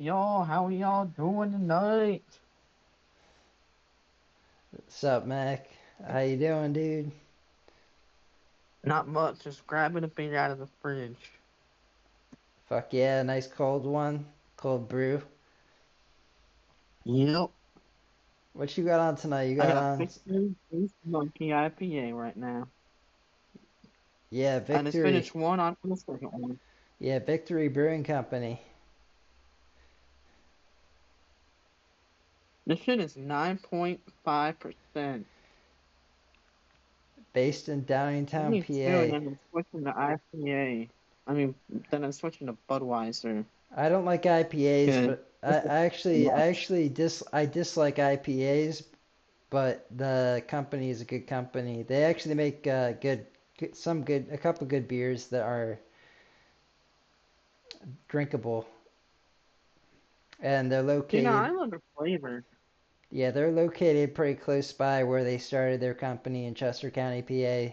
y'all? How are y'all doing tonight? What's up, Mac? How you doing, dude? Not much, just grabbing a beer out of the fridge. Fuck yeah, nice cold one, cold brew. Yep. What you got on tonight? You I got got on, Victory Juice Monkey IPA right now. yeah, I just Victory, finished one on the second one. yeah, Victory Brewing Company, This shit is 9.5%. based in What Downingtown, are you doing? PA. And I'm switching to IPA. I mean, then I'm switching to Budweiser. I don't like IPAs, Cause but this is much. I dislike IPAs, but the company is a good company. They actually make a couple good beers that are drinkable, and they're I located. love the flavor. Yeah, they're located pretty close by where they started their company in Chester County, PA.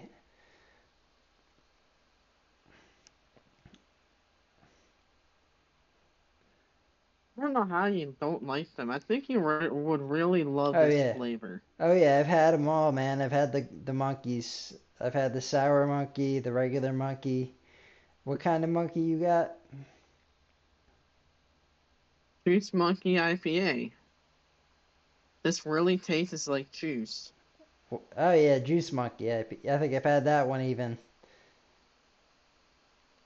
I don't know how you don't like them. I think you would really love Oh this yeah. flavor. Oh yeah, I've had them all, man. I've had the monkeys. I've had the sour monkey, the regular monkey. What kind of monkey you got? Juice Monkey IPA. This really tastes like juice. Oh yeah, juice monkey. I think I've had that one even.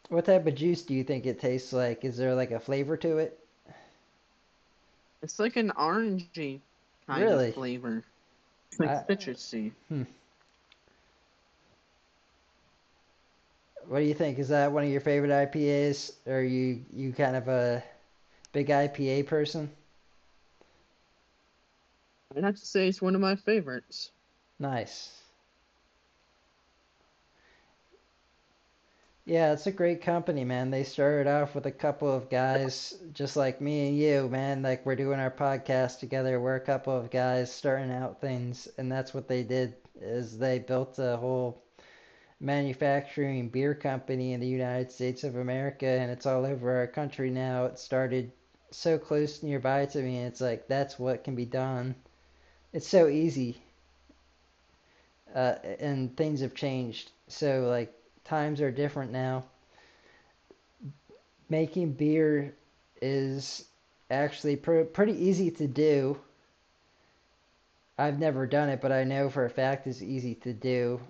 What type of juice do you think it tastes like? Is there like a flavor to it? It's like an orangey kind of Really? flavor. It's like I, citrusy. hmm. What do you think? Is that one of your favorite IPAs? Or are you kind of a big IPA person? I'd have to say it's one of my favorites. Nice. Yeah, it's a great company, man. They started off with a couple of guys just like me and you, man. Like we're doing our podcast together. We're a couple of guys starting out things, and that's what they did is they built a whole manufacturing beer company in the United States of America, and it's all over our country now. It started so close nearby to me, and it's like that's what can be done. It's so easy, and things have changed. So like times are different now. Making beer is actually pretty easy to do. I've never done it, but I know for a fact it's easy to do.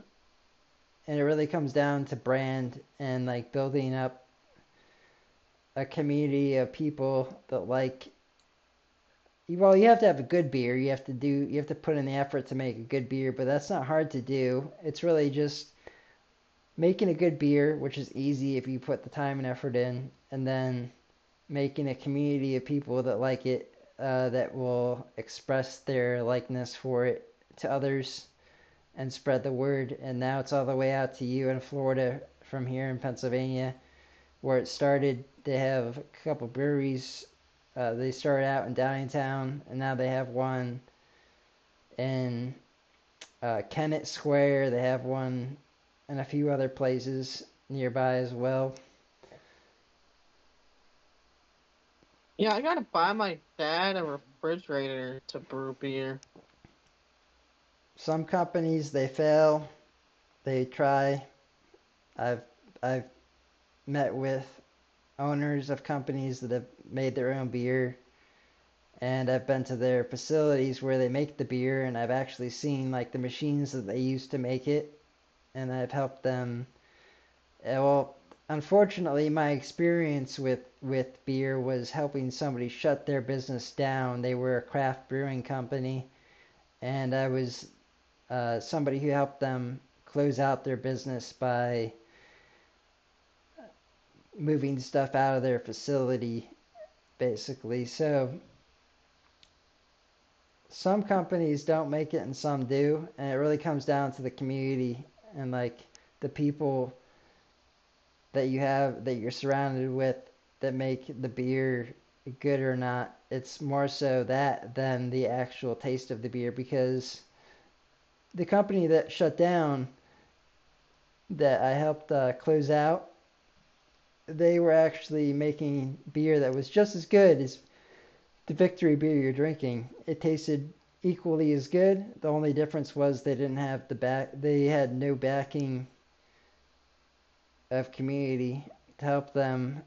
And it really comes down to brand and like building up a community of people that like, well, you have to have a good beer. You have to put in the effort to make a good beer, but that's not hard to do. It's really just making a good beer, which is easy if you put the time and effort in, and then making a community of people that like it, that will express their likeness for it to others and spread the word. And now it's all the way out to you in Florida from here in Pennsylvania, where it started. They have a couple breweries. They started out in Downingtown, and now they have one in Kennett Square. They have one in a few other places nearby as well. Yeah, I gotta buy my dad a refrigerator to brew beer. Some companies they fail, they try. I've I've met with owners of companies that have made their own beer, and I've been to their facilities where they make the beer, and I've actually seen like the machines that they use to make it, and I've helped them. Well, unfortunately, my experience with beer was helping somebody shut their business down. They were a craft brewing company, and I was somebody who helped them close out their business by moving stuff out of their facility, basically. So some companies don't make it and some do, and it really comes down to the community and like the people that you have that you're surrounded with that make the beer good or not. It's more so that than the actual taste of the beer because the company that shut down that I helped close out, they were actually making beer that was just as good as the victory beer you're drinking. It tasted equally as good. The only difference was they didn't have the back. They had no backing of community to help them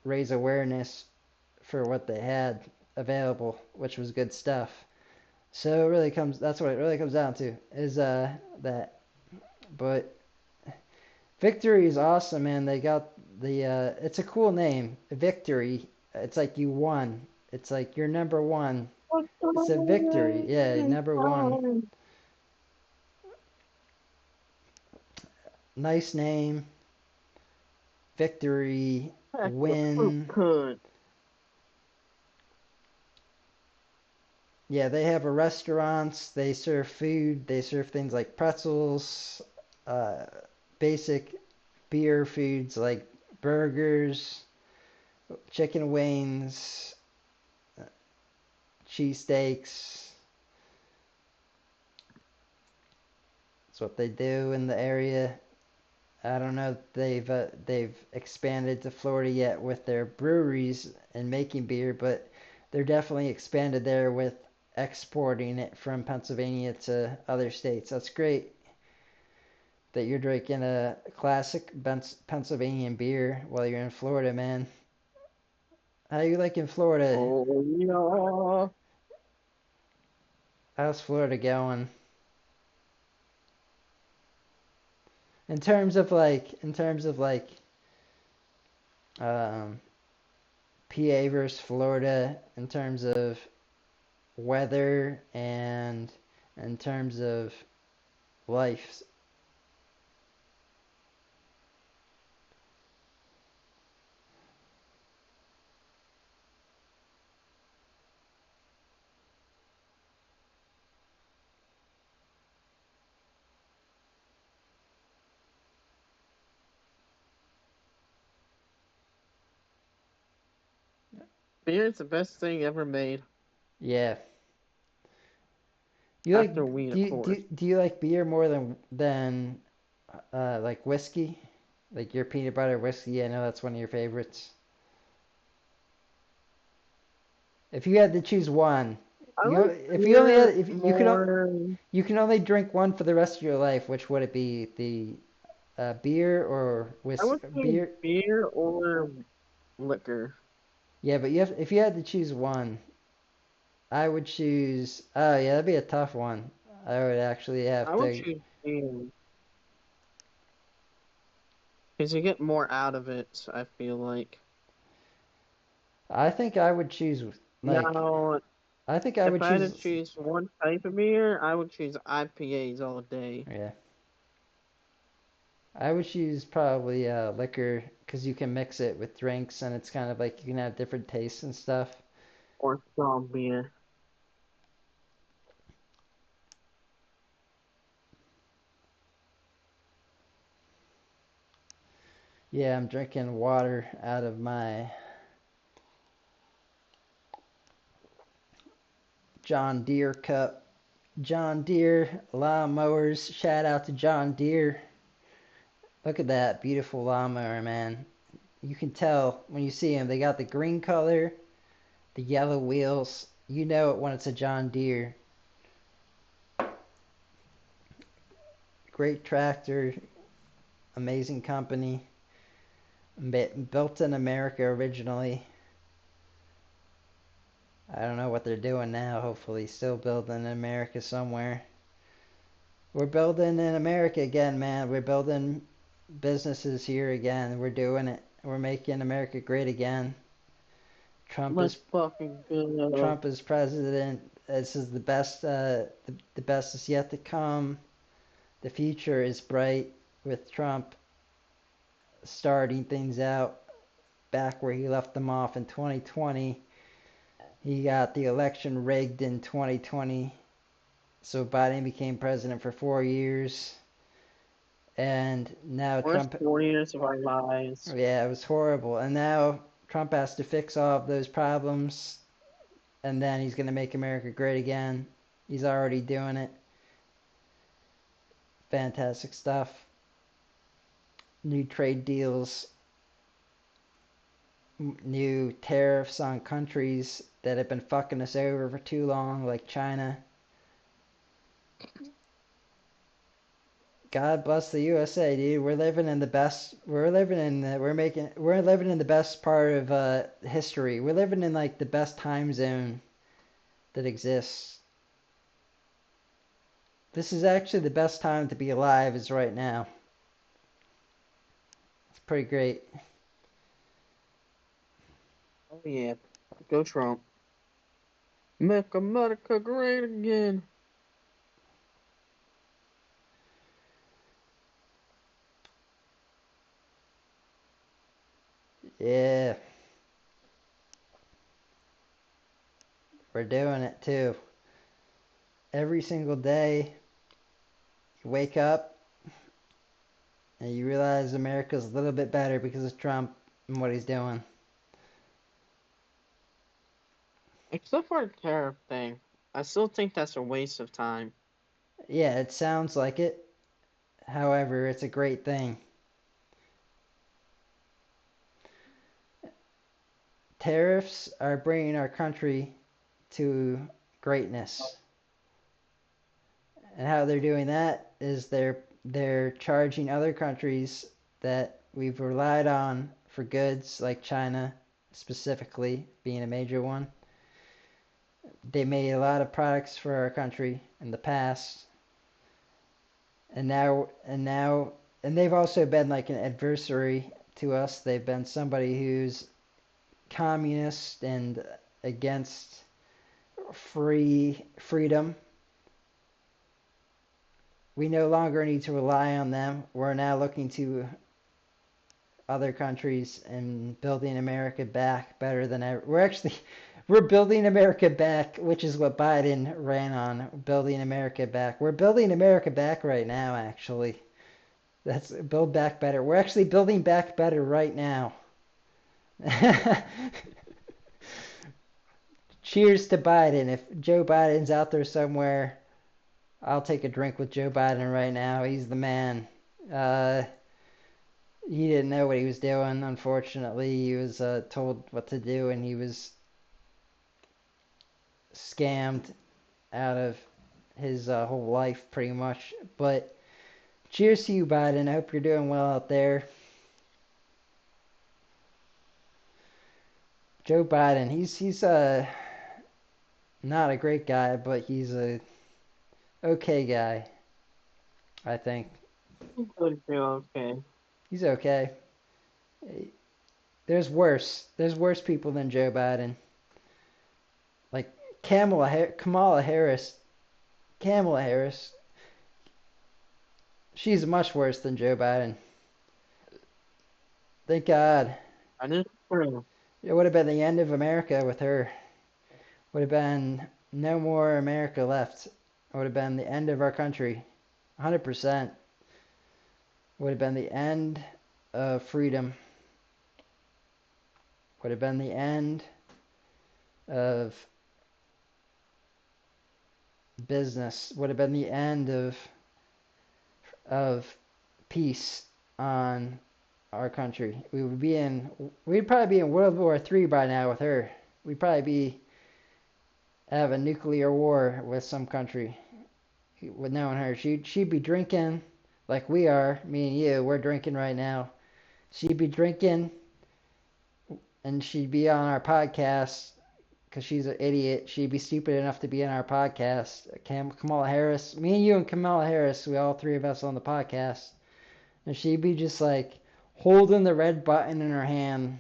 raise awareness for what they had available, which was good stuff. So it really comes. That's what it really comes down to is that. But Victory is awesome, man. They got the. It's a cool name, Victory. It's like you won. It's like you're number one. It's a victory. Yeah, number one. Nice name. Victory. Heck, the fruit Win. could. Yeah, they have a restaurants. They serve food. They serve things like pretzels, uh, basic beer foods like burgers, chicken wings, cheesesteaks. That's what they do in the area. I don't know if they've expanded to Florida yet with their breweries and making beer, but they're definitely expanded there with exporting it from Pennsylvania to other states. That's great that you're drinking a classic Pennsylvanian beer while you're in Florida, man. How you like in Florida? Oh, yeah. How's Florida going? In terms of like um, PA versus Florida, in terms of weather and in terms of life. Beer is the best thing ever made. Yeah. You like After weed, do of you, do course. you, do you like beer more than like whiskey? Like your peanut butter whiskey, I know that's one of your favorites. If you had to choose one, I you like if you only had beer if you could more. you can only drink one for the rest of your life, which would it be? The beer or I would whiskey? say Beer. beer or liquor. Yeah, but if you had to choose one, I would choose. Oh yeah, that'd be a tough one. I would actually have I would to. choose beer because you get more out of it. I feel like. I think I would choose like. Now, I think I if would I had to choose. choose one type of beer, I would choose IPAs all day. Yeah, I would choose probably liquor because you can mix it with drinks and it's kind of like you can have different tastes and stuff. Or strong beer. Yeah, I'm drinking water out of my John Deere cup. John Deere lawnmowers. Shout out to John Deere. Look at that beautiful lawnmower, man. You can tell when you see them. They got the green color, the yellow wheels. You know it when it's a John Deere. Great tractor, amazing company. Built in America originally. I don't know what they're doing now. Hopefully, still building in America somewhere. We're building in America again, man. We're building businesses here again. We're doing it. We're making America great again. Trump Let's is fucking go. Trump is president. This is the best. The best is yet to come. The future is bright with Trump starting things out back where he left them off in 2020. He got the election rigged in 2020, so Biden became president for 4 years, and now Worst Trump. 4 years of our lives. Yeah, it was horrible, and now Trump has to fix all of those problems, and then he's gonna make America great again. He's already doing it. Fantastic stuff. New trade deals, new tariffs on countries that have been fucking us over for too long, like China. God bless the USA, dude. We're living in the best. We're living in the. We're making. We're living in the best part of history. We're living in like the best time zone that exists. This is actually the best time to be alive. Is right now. It's pretty great. Oh yeah, go Trump. Make America great again. Yeah, we're doing it too. Every single day, you wake up and you realize America's a little bit better because of Trump and what he's doing. Except for the tariff thing, I still think that's a waste of time. Yeah, it sounds like it. However, it's a great thing. Tariffs are bringing our country to greatness. And how they're doing that is they're charging other countries that we've relied on for goods, like China specifically being a major one. They made a lot of products for our country in the past, and they've also been like an adversary to us. They've been somebody who's communist and against freedom. We no longer need to rely on them. We're now looking to other countries and building America back better than ever. We're building America back, which is what Biden ran on, building America back. We're building America back right now, actually. That's build back better. We're actually building back better right now. Cheers to Biden. If Joe Biden's out there somewhere, I'll take a drink with Joe Biden right now. He's the man. Uh, he didn't know what he was doing, unfortunately. He was told what to do, and he was scammed out of his whole life, pretty much. But cheers to you, Biden. I hope you're doing well out there. Joe Biden, he's not a great guy, but he's a okay guy, I think. Okay. He's okay. There's worse. There's worse people than Joe Biden. Like Kamala Harris. Kamala Harris. She's much worse than Joe Biden. Thank God. I just true. It would have been the end of America with her. Would have been no more America left. It would have been the end of our country. 100% would have been the end of freedom. Would have been the end of business. Would have been the end of peace on our country. We'd probably be in World War III by now with her. We'd probably have a nuclear war with some country with knowing her. She'd be drinking like we are, me and you. We're drinking right now. She'd be drinking, and she'd be on our podcast because she's an idiot. She'd be stupid enough to be in our podcast. Kamala Harris, me and you and Kamala Harris, we all three of us on the podcast, and she'd be just like holding the red button in her hand,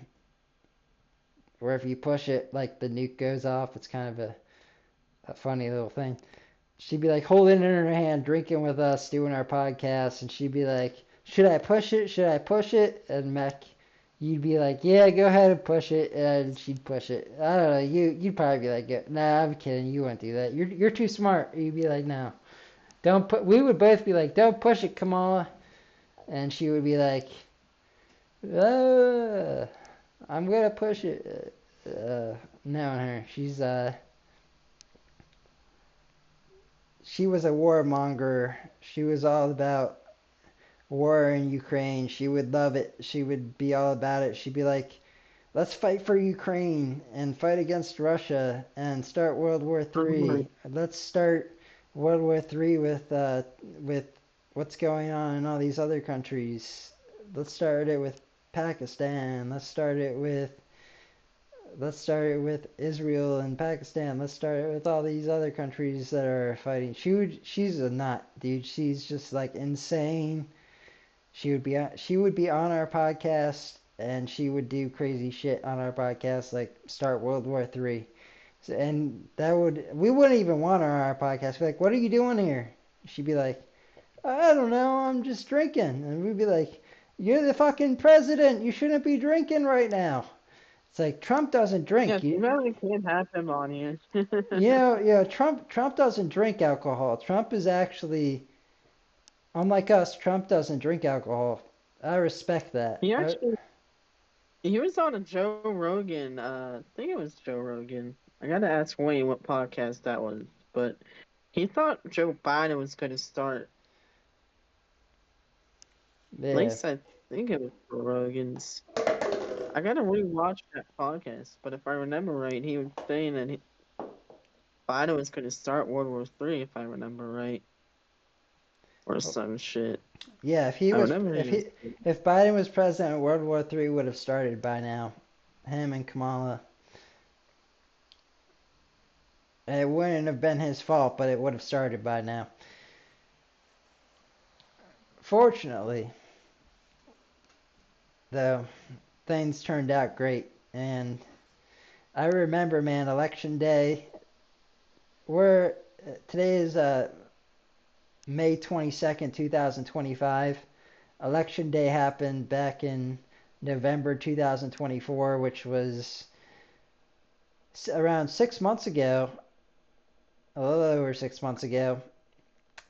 where if you push it, like the nuke goes off. It's kind of a funny little thing. She'd be like holding it in her hand, drinking with us, doing our podcast, and she'd be like, "Should I push it? Should I push it?" And Mac, you'd be like, "Yeah, go ahead and push it," and she'd push it. I don't know. You'd probably be like, "Nah, I'm kidding. You wouldn't do that. You're too smart." You'd be like, "No, don't put." We would both be like, "Don't push it, Kamala," and she would be like, I'm gonna push it." Knowing her, she was a warmonger. She was all about war in Ukraine. She would love it. She would be all about it. She'd be like, let's fight for Ukraine and fight against Russia and start World War Mhm. Three. Let's start World War Three with what's going on in all these other countries. Let's start it with Pakistan. Let's start it with Israel and Pakistan. Let's start it with all these other countries that are fighting. She's a nut, dude. She's just like insane. She would be on our podcast and she would do crazy shit on our podcast like start World War Three. And that would we wouldn't even want her on our podcast. Be like, what are you doing here? She'd be like, I don't know, I'm just drinking. And we'd be like, you're the fucking president. You shouldn't be drinking right now. It's like Trump doesn't Yeah, drink. too bad we can't have him on here. Trump doesn't drink alcohol. Trump is actually unlike us. Trump doesn't drink alcohol. I respect that. He actually he was on a Joe Rogan. I think it was Joe Rogan. I gotta ask Wayne what podcast that was, but he thought Joe Biden was gonna start. At Yeah. least I think it was Joe Rogan's. I gotta rewatch that podcast, but if I remember right, he was saying that Biden was gonna start World War Three, if I remember right, or some shit. Yeah, I remember if Biden was president, World War Three would have started by now. Him and Kamala. It wouldn't have been his fault, but it would have started by now. Fortunately, though, things turned out great. And I remember, man, election day. We're today is May 22nd, 2025. Election day happened back in November 2024, which was around 6 months ago, a little over 6 months ago.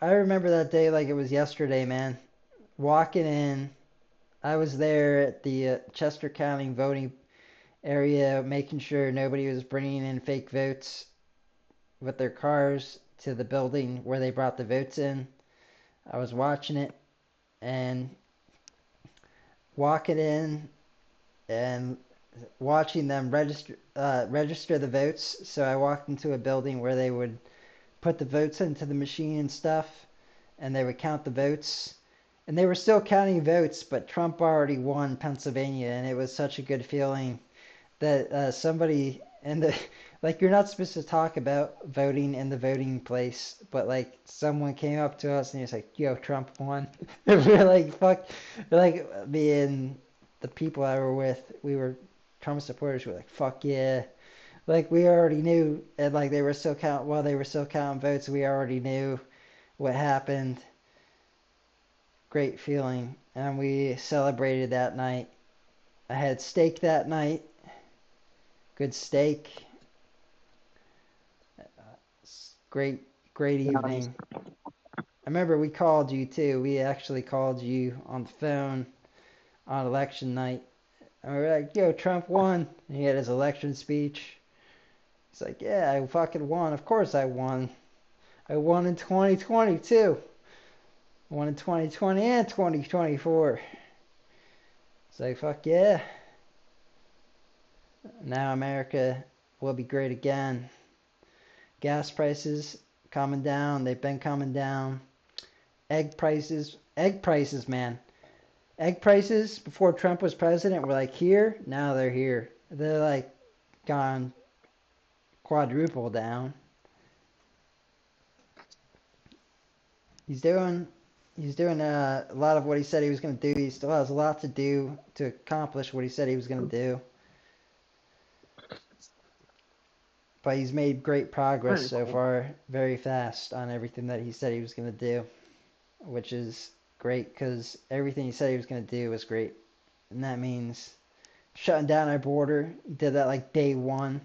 I remember that day like it was yesterday, man. Walking in, I was there at the Chester County voting area, making sure nobody was bringing in fake votes with their cars to the building where they brought the votes in. I was watching it and walking in and watching them register the votes. So I walked into a building where they would put the votes into the machine and stuff, and they would count the votes. And they were still counting votes, but Trump already won Pennsylvania, and it was such a good feeling that somebody in the like you're not supposed to talk about voting in the voting place, but like someone came up to us and he was like, "Yo, Trump won." And we were like, "Fuck!" Like me and the people I were with, we were Trump supporters. We were like, "Fuck yeah!" Like we already knew, and like they were still counting votes. We already knew what happened. Great feeling, and we celebrated that night. I had steak that night. Good steak. Great, great nice. evening. I remember we called you too. We actually called you on the phone on election night. And we were like, yo, Trump won. And he had his election speech. He's like, yeah, I fucking won. Of course I won. I won in 2020 too. I won in 2020 and 2024. It's like, fuck yeah. Now America will be great again. Gas prices coming down. They've been coming down. Egg prices, man. Egg prices before Trump was president were like here. Now they're here. They're like gone quadruple down. He's doing a lot of what he said he was going to do. He still has a lot to do to accomplish what he said he was going to do. But he's made great progress Pretty so cool. far, very fast on everything that he said he was going to do, which is great because everything he said he was going to do was great. And that means shutting down our border. He did that like day one.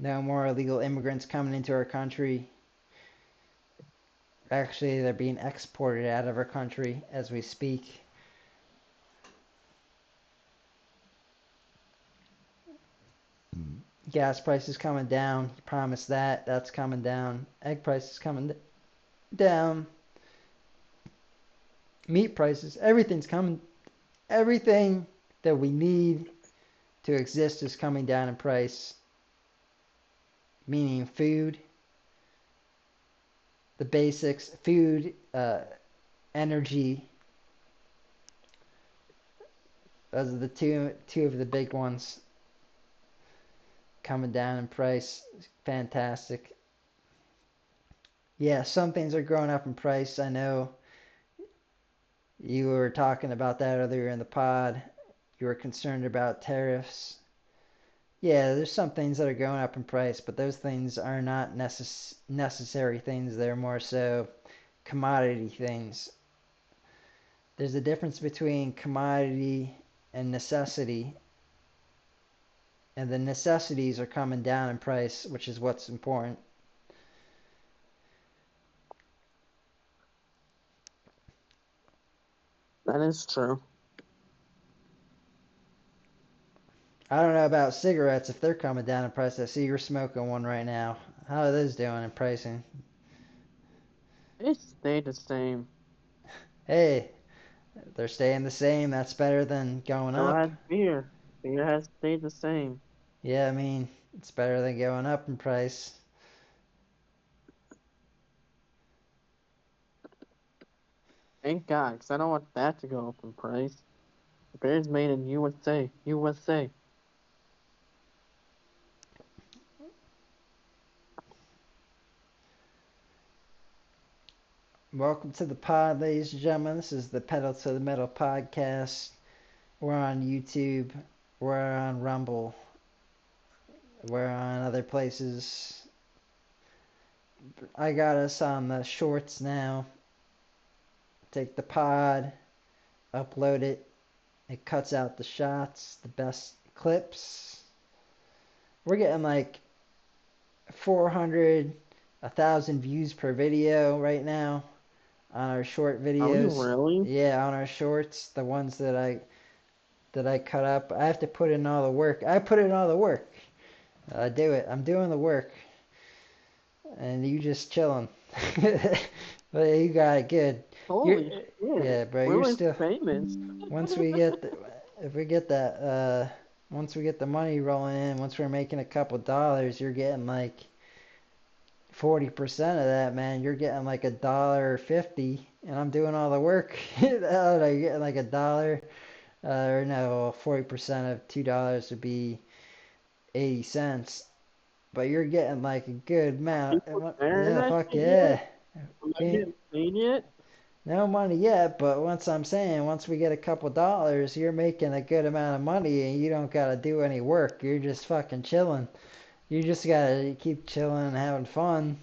No more illegal immigrants coming into our country. Actually, they're being exported out of our country as we speak. Gas prices coming down. He promised that. That's coming down. Egg prices coming down. Meat prices. Everything's coming. Everything that we need to exist is coming down in price, meaning food, the basics, food, energy. Those are the two of the big ones coming down in price. Fantastic. Yeah, some things are going up in price. I know you were talking about that earlier in the pod. You were concerned about tariffs. Yeah, there's some things that are going up in price, but those things are not necessary things. They're more so commodity things. There's a difference between commodity and necessity, and the necessities are coming down in price, which is what's important. That is true. I don't know about cigarettes if they're coming down in price. I see you're smoking one right now. How are those doing in pricing? It stayed the same. Hey, they're staying the same. That's better than going So up. has beer. Beer has stayed the same. Yeah, I mean, it's better than going up in price. Thank God, 'cause I don't want that to go up in price. Beer's made in USA. USA. Welcome to the pod, ladies and gentlemen. This is the Pedal to the Metal podcast. We're on YouTube. We're on Rumble. We're on other places. I got us on the shorts now. Take the pod, upload it. It cuts out the shots, the best clips. We're getting like 400, 1,000 views per video right now on our short Are we videos. really? Yeah, on our shorts, the ones that I cut up. I have to put in all the work. I put in all the work. I do it. I'm doing the work, and you just chilling. But you got it good. You're, Holy shit. yeah, bro. We You're were still. famous. Once we get, if we get that, once we get the money rolling in, once we're making a couple dollars, you're getting like 40% of that, man. You're getting like $1.50, and I'm doing all the work. You're getting like $1, or no, 40% of $2 would be 80 cents. But you're getting like a good amount. People sharing Yeah, that fuck shit yet? yeah. Am I Can't, getting paid yet? no money yet, but once we get a couple dollars, you're making a good amount of money and you don't gotta do any work. You're just fucking chilling. You just gotta keep chilling and having fun.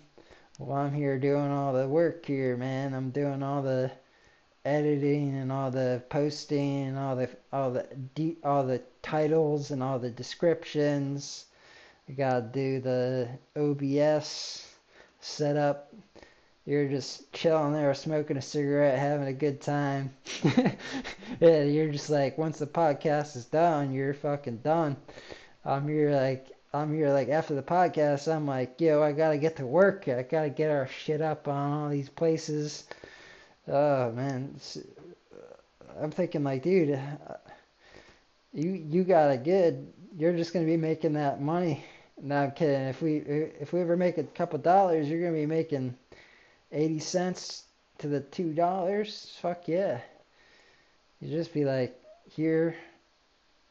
Well, I'm here doing all the work here, man. I'm doing all the editing and all the posting and all the titles and all the descriptions. I gotta do the OBS setup. You're just chilling there, smoking a cigarette, having a good time. Yeah, you're just like, once the podcast is done, you're fucking done. I'm here like after the podcast, I'm like, yo, I gotta get to work. I gotta get our shit up on all these places. Oh man, I'm thinking like, dude, you got it good. You're just gonna be making that money. No, I'm kidding. If we ever make a couple dollars, you're gonna be making 80 cents to the $2. Fuck yeah. You just be like, here,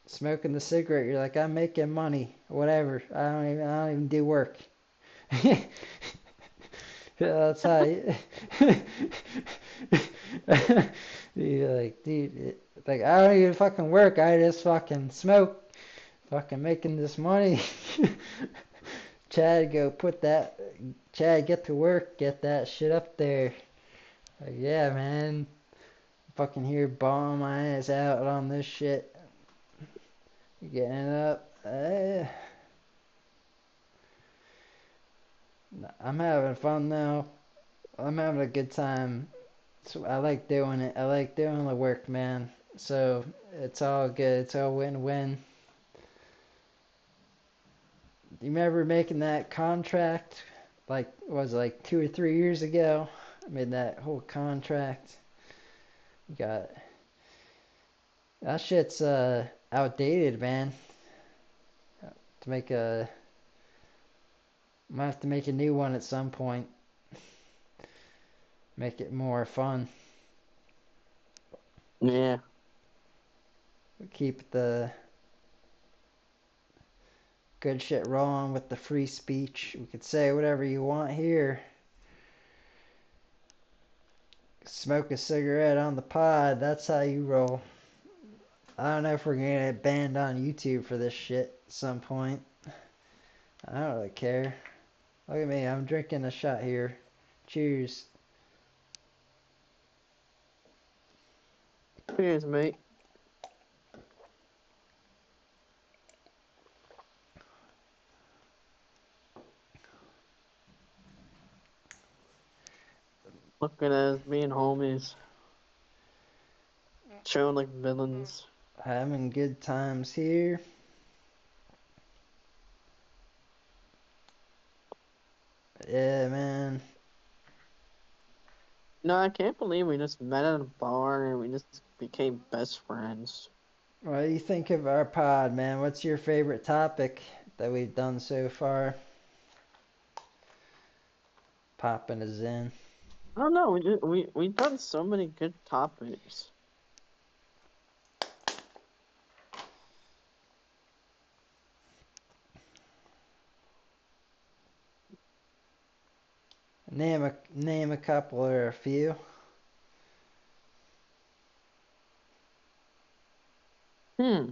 smoking the cigarette. You're like, I'm making money. Whatever. I don't even do work. That's how you. You're like, dude, like, I don't even fucking work. I just fucking smoke. Fucking making this money. Chad, Chad, get to work. Get that shit up there. Like, yeah, man. Fucking here balling my ass out on this shit. Getting it up. I'm having fun though. I'm having a good time. So I like doing it. I like doing the work, man. So it's all good. It's all win-win. You remember making that contract? Like, was it like 2 or 3 years ago? I made that whole contract. You got that shit's outdated, man. To make a, might have to make a new one at some point. Make it more fun. Yeah. Keep the good shit rolling with the free speech. We could say whatever you want here. Smoke a cigarette on the pod. That's how you roll. I don't know if we're gonna get banned on YouTube for this shit at some point. I don't really care. Look at me. I'm drinking a shot here. Cheers. Cheers, mate. Looking at us being homies. Showing like villains. Having good times here. Yeah, man. No, I can't believe we just met at a bar and we just became best friends. What do you think of our pod, man? What's your favorite topic that we've done so far? Popping us in. I don't know. We've done so many good topics. Name a couple or a few. Hmm.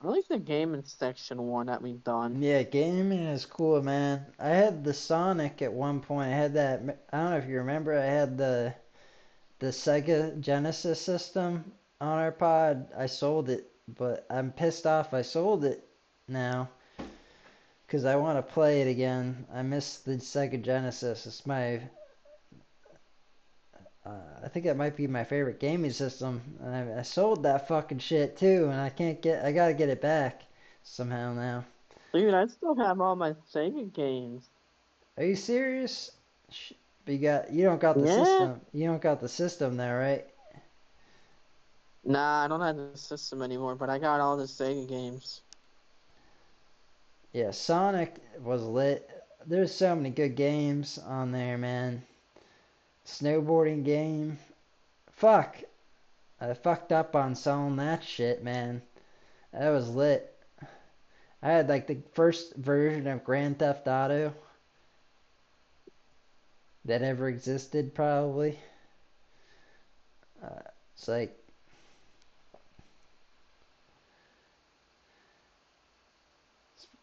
I like the gaming section one that we've done. Yeah, gaming is cool, man. I had the Sonic at one point. I had that. I don't know if you remember. I had the Sega Genesis system on our pod. I sold it, but I'm pissed off. I sold it now because I want to play it again. I miss the Sega Genesis. It's my. I think that might be my favorite gaming system. And I sold that fucking shit too, and I can't get. I gotta get it back somehow now. Dude, I still have all my Sega games. Are you serious? But you don't got the Yeah? system. You don't got the system there, right? Nah, I don't have the system anymore, but I got all the Sega games. Yeah, Sonic was lit. There's so many good games on there, man. Snowboarding game. Fuck. I fucked up on selling that shit, man. That was lit. I had like the first version of Grand Theft Auto that ever existed, probably. It's like,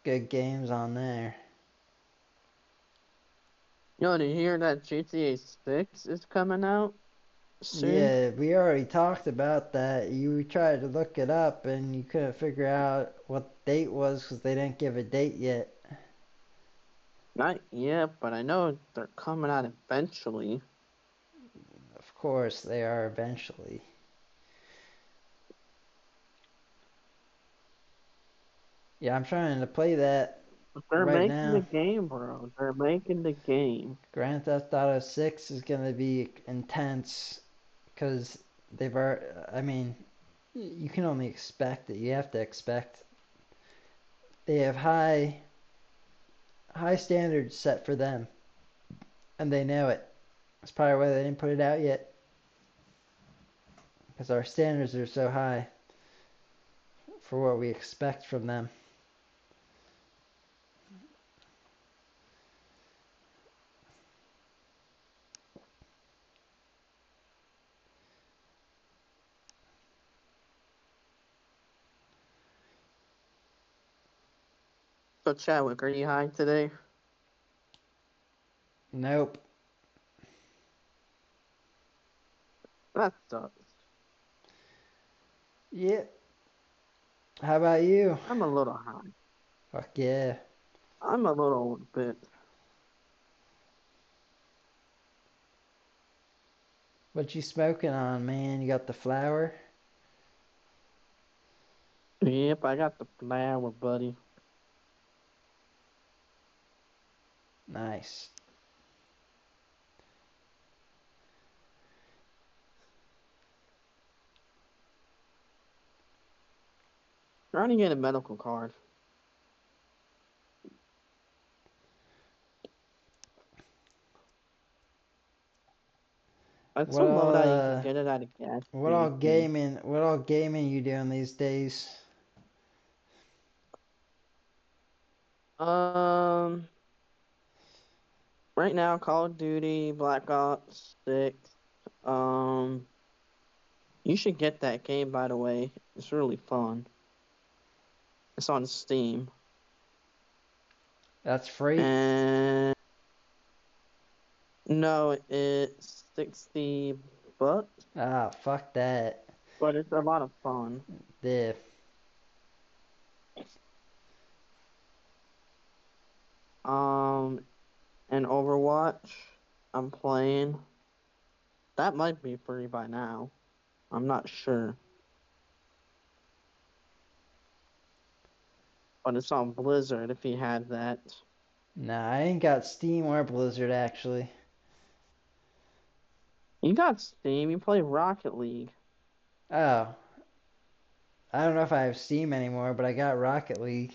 good games on there. Yo, did you hear that GTA 6 is coming out soon? Yeah, we already talked about that. You tried to look it up and you couldn't figure out what the date was because they didn't give a date yet. Not yet, but I know they're coming out eventually. Of course, they are eventually. Yeah, I'm trying to play that But they're right making the now. game, bro. They're making the game. Grand Theft Auto 6 is going to be intense because they've already, I mean, you can only expect it. You have to expect. They have high standards set for them, and they know it. That's probably why they didn't put it out yet, because our standards are so high for what we expect from them. So, Chadwick, are you high today? Nope. That sucks. Yeah. How about you? I'm a little high. Fuck yeah. I'm a little bit. What you smoking on, man? You got the flower? Yep, I got the flower, buddy. Nice. Trying to get a medical card. It's What so low all that you can get it at a gas station. what all gaming you doing these days? Um, right now, Call of Duty, Black Ops 6. Um, you should get that game, by the way. It's really fun. It's on Steam. That's free? And no, it's $60, Ah, fuck that. but it's a lot of fun. Diff. Um, and Overwatch, I'm playing. That might be free by now. I'm not sure. But it's on Blizzard if you had that. Nah, I ain't got Steam or Blizzard actually. You got Steam, you play Rocket League. Oh, I don't know if I have Steam anymore, but I got Rocket League.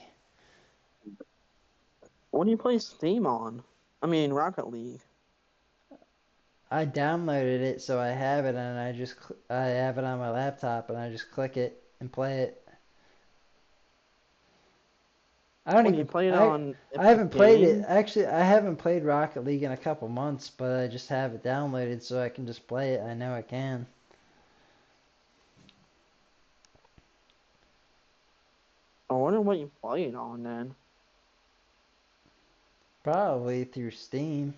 What do you play Steam on? I mean, Rocket League. I downloaded it, so I have it, and I have it on my laptop, and I just click it and play it. I don't What do you even play it on I Epic haven't played it. Games? Actually, I haven't played Rocket League in a couple months, but I just have it downloaded so I can just play it. I know I can. I wonder what you play it on then. Probably through Steam.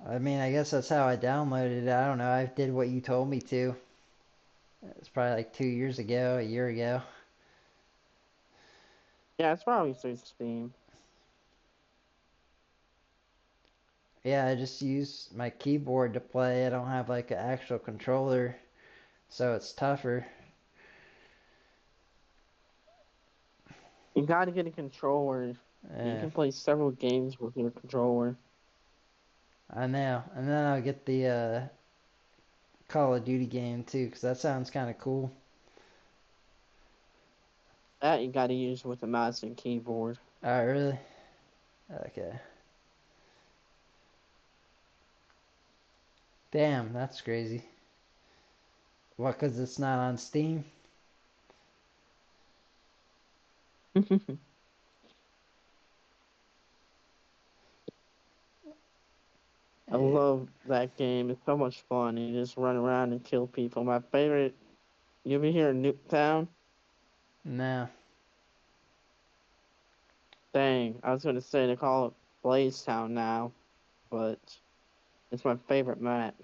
I mean, I guess that's how I downloaded it. I don't know. I did what you told me to. It's probably like 2 years ago, a year ago. Yeah, it's probably through Steam. Yeah, I just use my keyboard to play. I don't have like an actual controller, so it's tougher. You gotta get a controller. You Yeah, can play several games with your controller. I know. And then I'll get the Call of Duty game too, because that sounds kind of cool. That you gotta use with a mouse and keyboard. Oh, really? Okay. Damn, that's crazy. What, because it's not on Steam? I Yeah. love that game. It's so much fun. You just run around and kill people. My favorite. You ever hear of Nuketown? No. Dang, I was gonna say they call it Blaze Town now, but it's my favorite map.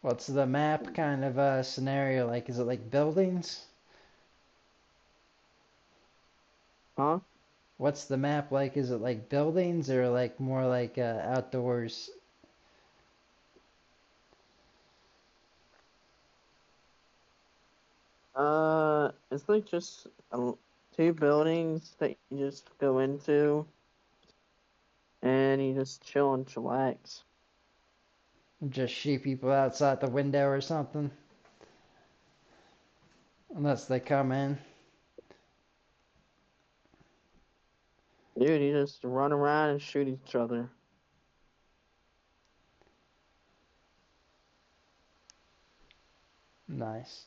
What's the map kind of scenario like? Is it like buildings? Huh? What's the map like? Is it like buildings or like more like outdoors? It's like just two buildings that you just go into and you just chill and chillax. Just shoot people outside the window or something? Unless they come in. Dude, you just run around and shoot each other. Nice.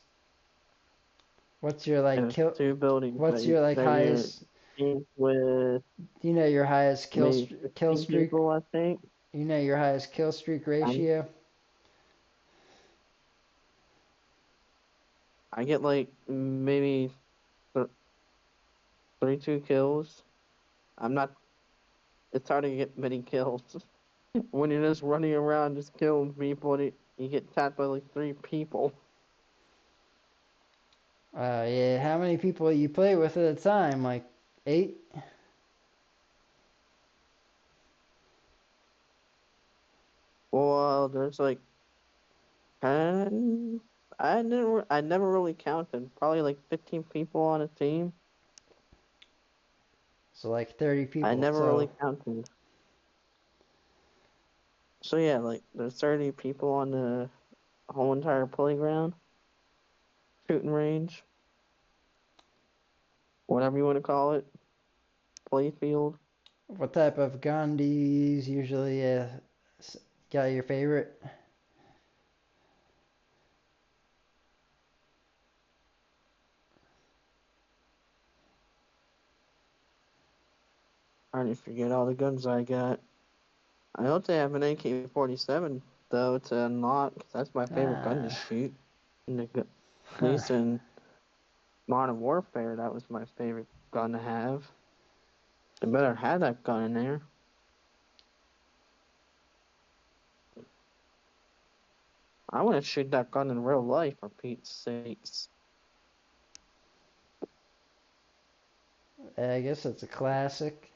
What's your like And it's kill? two buildings What's your like that you're highest? in with Do you know your highest maybe kill 15 streak? people, I think. You know your highest kill streak I'm, ratio? I get like maybe th 32 kills. I'm not, it's hard to get many kills. When you're just running around just killing people and you get tapped by like three people. Yeah. How many people you play with at a time? Like 8? Well, there's like 10. I never really counted. Probably like 15 people on a team. So like 30 I people. never So really counted. So yeah, like there's 30 people on the whole entire playground, shooting range, whatever you want to call it, play field. what type of gun do you use usually? Got your favorite? I didn't forget all the guns I got. I hope they have an AK-47 though to unlock. 'Cause that's my favorite gun to Ah. shoot. At least in Modern Warfare, that was my favorite gun to have. I better have that gun in there. I want to shoot that gun in real life, for Pete's sakes. I guess it's a classic.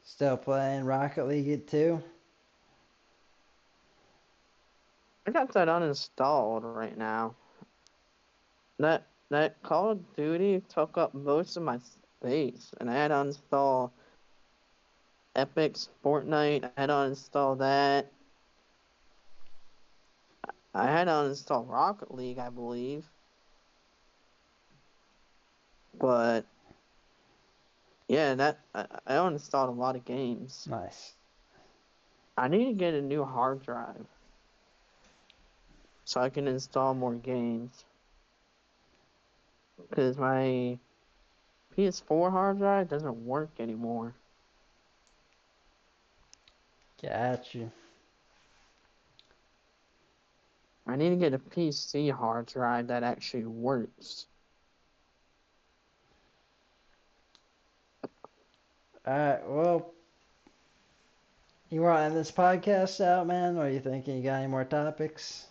Still playing Rocket League too? I got that uninstalled right now. That Call of Duty took up most of my space, and I had to uninstall Epic's Fortnite. I had to uninstall that. I had to uninstall Rocket League, I believe. But yeah, I uninstalled a lot of games. Nice. I need to get a new hard drive so I can install more games. Because my PS4 hard drive doesn't work anymore. Got you. I need to get a PC hard drive that actually works. Alright, well, you want to end this podcast out, man? Or you thinking you got any more topics?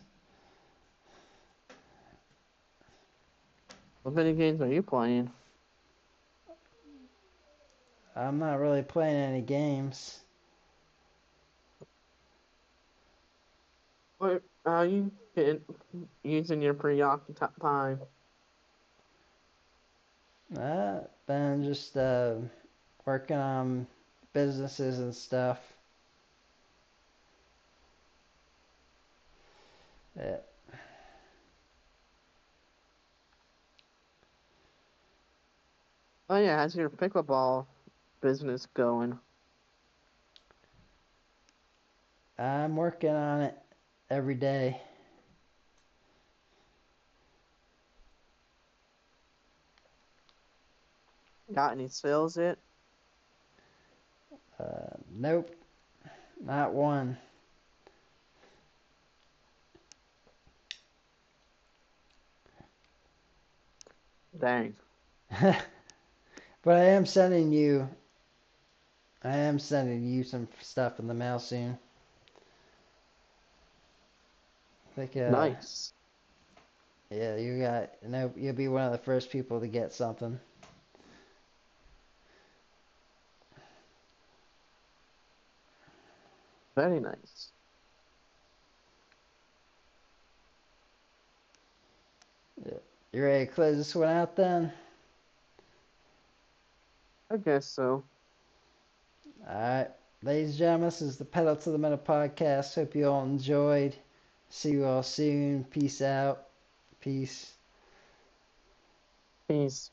What video games are you playing? I'm not really playing any games. What are you using your preoccupied time? Been just working on businesses and stuff. Yeah. Oh yeah, how's your pickleball business going? I'm working on it every day. Got any sales yet? Nope, not one. Dang. But I am sending you some stuff in the mail soon. Like, Nice. yeah, you'll be one of the first people to get something. Very nice. Yeah. You ready to close this one out then? I guess so. Alright. Ladies and gentlemen, this is the Pedal to the Metal podcast. Hope you all enjoyed. See you all soon. Peace out. Peace. Peace.